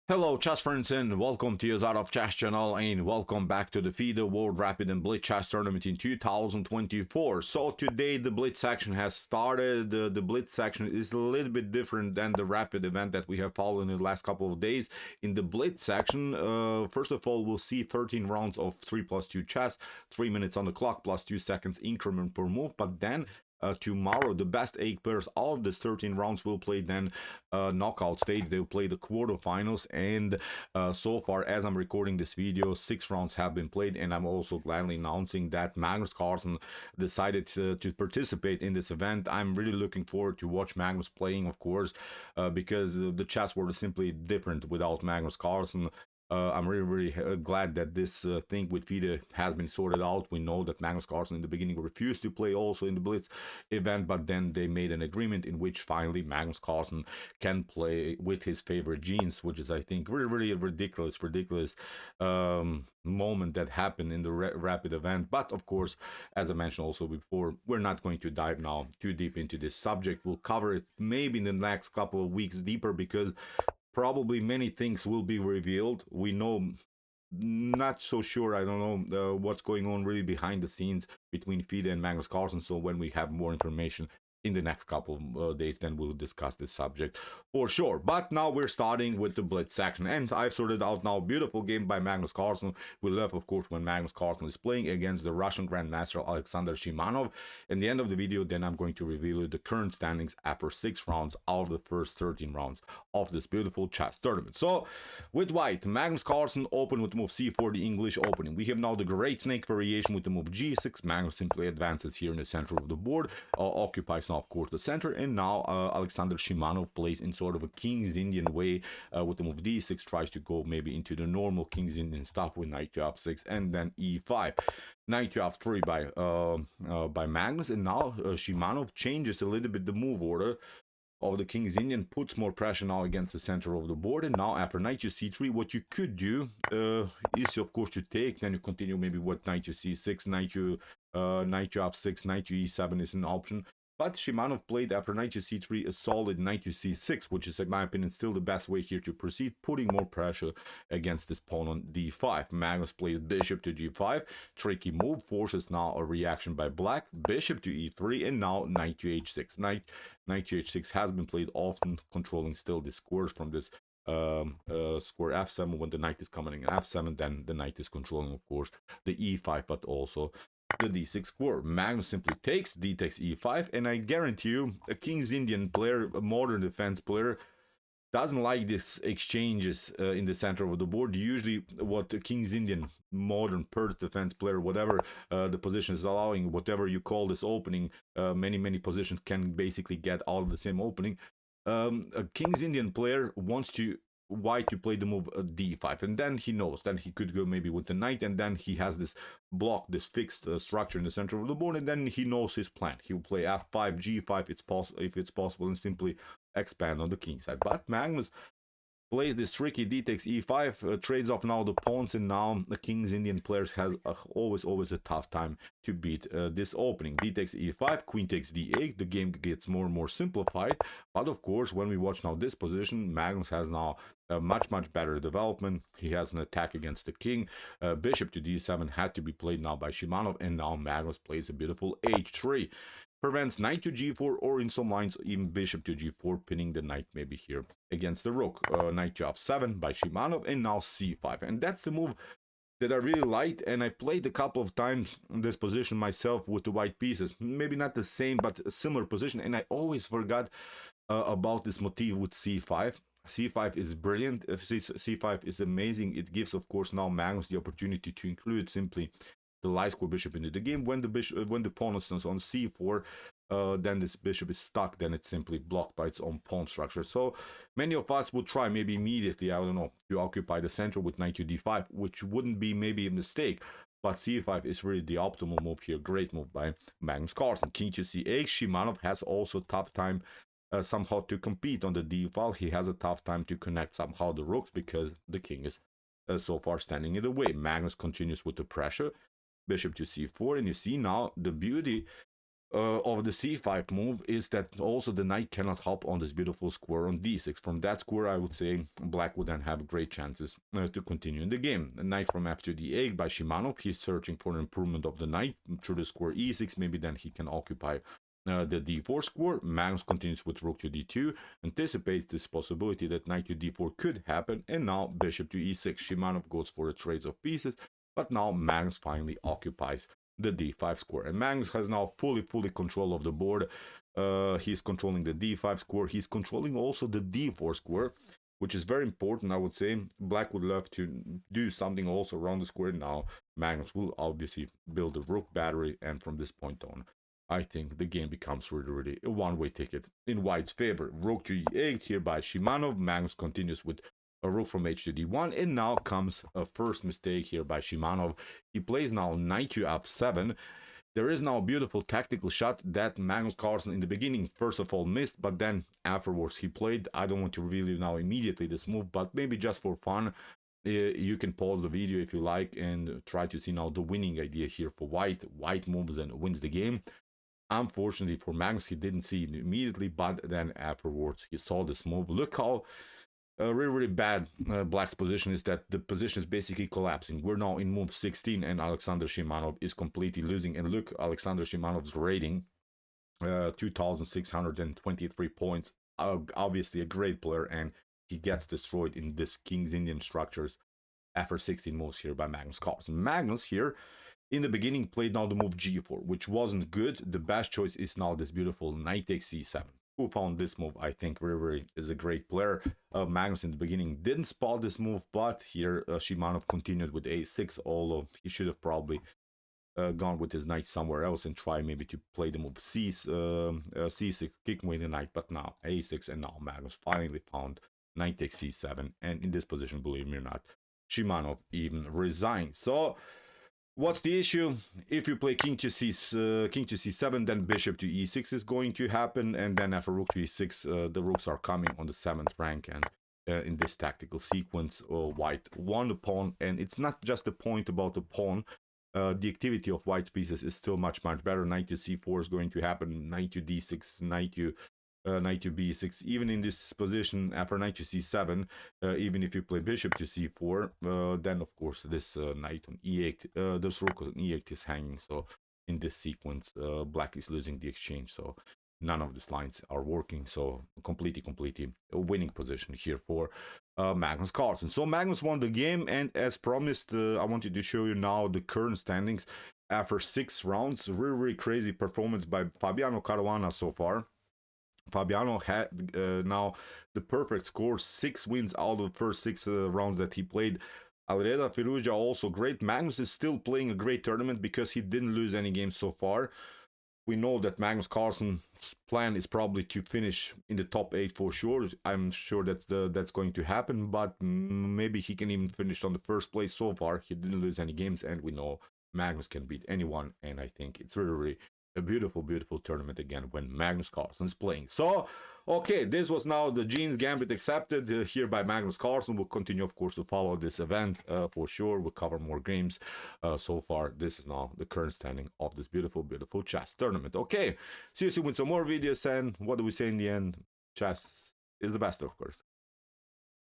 Hello chess friends and welcome to Jozarov chess channel and welcome back to the FIDE World Rapid and Blitz chess tournament in 2024. So today the Blitz section has started. The Blitz section is a little bit different than the Rapid event that we have followed in the last couple of days. In the Blitz section, first of all, we'll see 13 rounds of 3+2 chess, 3 minutes on the clock plus 2 seconds increment per move, but then tomorrow the best 8 players of the 13 rounds will play then knockout stage. They'll play the quarterfinals, and so far as I'm recording this video, 6 rounds have been played, and I'm also gladly announcing that Magnus Carlsen decided to participate in this event. I'm really looking forward to watch Magnus playing, of course, because the chess world is simply different without Magnus Carlsen. I'm really glad that this thing with FIDE has been sorted out. We know that Magnus Carlsen in the beginning refused to play also in the Blitz event, but then they made an agreement in which finally Magnus Carlsen can play with his favorite genes, which is, I think, really ridiculous moment that happened in the Rapid event. But of course, as I mentioned also before, we're not going to dive now too deep into this subject. We'll cover it maybe in the next couple of weeks deeper, because probably many things will be revealed. We know, not so sure, I don't know what's going on really behind the scenes between FIDE and Magnus Carlsen. So when we have more information in the next couple of days, then we'll discuss this subject for sure. But now we're starting with the Blitz section, and I've sorted out now a beautiful game by Magnus Carlsen. We love, of course, when Magnus Carlsen is playing against the Russian Grandmaster Aleksandr Shimanov. In the end of the video, then I'm going to reveal you the current standings after 6 rounds out of the first 13 rounds of this beautiful chess tournament. So with white, Magnus Carlsen opened with the move c4, the English opening. We have now the great snake variation with the move g6. Magnus simply advances here in the center of the board, occupies now, of course, the center, and now Aleksandr Shimanov plays in sort of a King's Indian way with the move d6, tries to go maybe into the normal King's Indian stuff with knight to f6 and then e5. Knight to f3 by Magnus, and now Shimanov changes a little bit the move order of the King's Indian, puts more pressure now against the center of the board. And now after knight to c3, what you could do is, of course, to take, then you continue maybe with knight to c6, knight to f6, knight to e7 is an option. But Shimanov played after knight to c3 a solid knight to c6, which is, in my opinion, still the best way here to proceed, putting more pressure against this pawn on d5. Magnus plays bishop to g5, tricky move, forces now a reaction by black, bishop to e3, and now knight to h6. Knight to h6 has been played often, controlling still the squares from this square f7. When the knight is coming in f7, then the knight is controlling, of course, the e5, but also the d6 square. Magnus simply takes, d takes e5, and I guarantee you, a King's Indian player, a modern defense player, doesn't like these exchanges in the center of the board. Usually what a King's Indian modern Perth defense player, whatever the position is allowing, whatever you call this opening, many positions can basically get out of the same opening. A King's Indian player wants white to play the move d5, and then he knows, then he could go maybe with the knight, and then he has this block, this fixed structure in the center of the board, and then he knows his plan. He will play f5, g5 if it's possible, and simply expand on the king side. But Magnus plays this tricky d takes e5, trades off now the pawns, and now the King's Indian players has always a tough time to beat this opening. D takes e5, queen takes d8, the game gets more and more simplified. But of course, when we watch now this position, Magnus has now a much better development. He has an attack against the king. Bishop to d7 had to be played now by Shimanov, and now Magnus plays a beautiful h3. Prevents knight to g4, or in some lines even bishop to g4, pinning the knight maybe here against the rook. Knight to f7 by Shimanov, and now c5. And that's the move that I really liked, and I played a couple of times in this position myself with the white pieces. Maybe not the same, but a similar position, and I always forgot about this motif with c5. c5 is brilliant. c5 is amazing. It gives, of course, now Magnus the opportunity to include simply the light square bishop into the game. When the pawn is on c4, then this bishop is stuck, then it's simply blocked by its own pawn structure. So many of us would try maybe immediately, I don't know, to occupy the center with knight to d5, which wouldn't be maybe a mistake, but c5 is really the optimal move here. Great move by Magnus Carlsen. King to c8. Shimanov has also tough time somehow to compete on the d file. He has a tough time to connect somehow the rooks, because the king is so far standing in the way. Magnus continues with the pressure. Bishop to c4, and you see now the beauty of the c5 move is that also the knight cannot hop on this beautiful square on d6. From that square, I would say black would then have great chances to continue in the game. The knight from f to d8 by Shimanov. He's searching for an improvement of the knight through the square e6. Maybe then he can occupy the d4 square. Magnus continues with rook to d2, anticipates this possibility that knight to d4 could happen, and now bishop to e6. Shimanov goes for the trades of pieces, but now Magnus finally occupies the d5 square, and Magnus has now fully control of the board. He's controlling the d5 square. He's controlling also the d4 square, which is very important. I would say black would love to do something also around the square. Now Magnus will obviously build a rook battery, and from this point on, I think the game becomes really a one-way ticket in white's favor. Rook to e8 here by Shimanov. Magnus continues with a rook from h to d1, and now comes a first mistake here by Shimanov. He plays now knight to f7. There is now a beautiful tactical shot that Magnus Carlsen in the beginning first of all missed, but then afterwards he played. I don't want to reveal now immediately this move, but maybe just for fun, you can pause the video if you like and try to see now the winning idea here for white. White moves and wins the game. Unfortunately for Magnus, he didn't see it immediately, but then afterwards he saw this move. Look how really bad black's position is, that the position is basically collapsing. We're now in move 16, and Aleksandr Shimanov is completely losing. And look, Aleksandr Shimanov's rating, 2,623 points. Obviously a great player, and he gets destroyed in this King's Indian structures after 16 moves here by Magnus Carlsen. Magnus here in the beginning played now the move g4, which wasn't good. The best choice is now this beautiful knight takes c7. Who found this move, I think, really is a great player. Magnus in the beginning didn't spot this move, but here Shimanov continued with a6, although he should have probably gone with his knight somewhere else and try maybe to play the move c6, kick away the knight, but now a6, and now Magnus finally found knight takes c7, and in this position, believe me or not, Shimanov even resigned. So what's the issue? If you play king to c7, then bishop to e6 is going to happen, and then after rook to e6, the rooks are coming on the 7th rank, and in this tactical sequence, white won the pawn, and it's not just the point about the pawn. The activity of white's pieces is still much better. Knight to c4 is going to happen, knight to d6, knight to b6. Even in this position, after knight to c7, even if you play bishop to c4, then of course this knight on e8, this rook on e8 is hanging. So in this sequence, black is losing the exchange. So none of these lines are working. So completely a winning position here for Magnus Carlsen. So Magnus won the game, and as promised, I wanted to show you now the current standings after 6 rounds. Really crazy performance by Fabiano Caruana so far. Fabiano had now the perfect score, 6 wins out of the first 6 rounds that he played. Alreda Firuja also great. Magnus is still playing a great tournament because he didn't lose any games so far. We know that Magnus Carlsen's plan is probably to finish in the top 8 for sure. I'm sure that that's going to happen, but maybe he can even finish on the first place. So far, he didn't lose any games, and we know Magnus can beat anyone, and I think it's really a beautiful tournament again when Magnus Carlsen is playing. So, okay, this was now the Gene's Gambit accepted here by Magnus Carlsen. We'll continue, of course, to follow this event for sure. We'll cover more games. So far, this is now the current standing of this beautiful chess tournament. Okay, see you soon with some more videos, and what do we say in the end? Chess is the best, of course.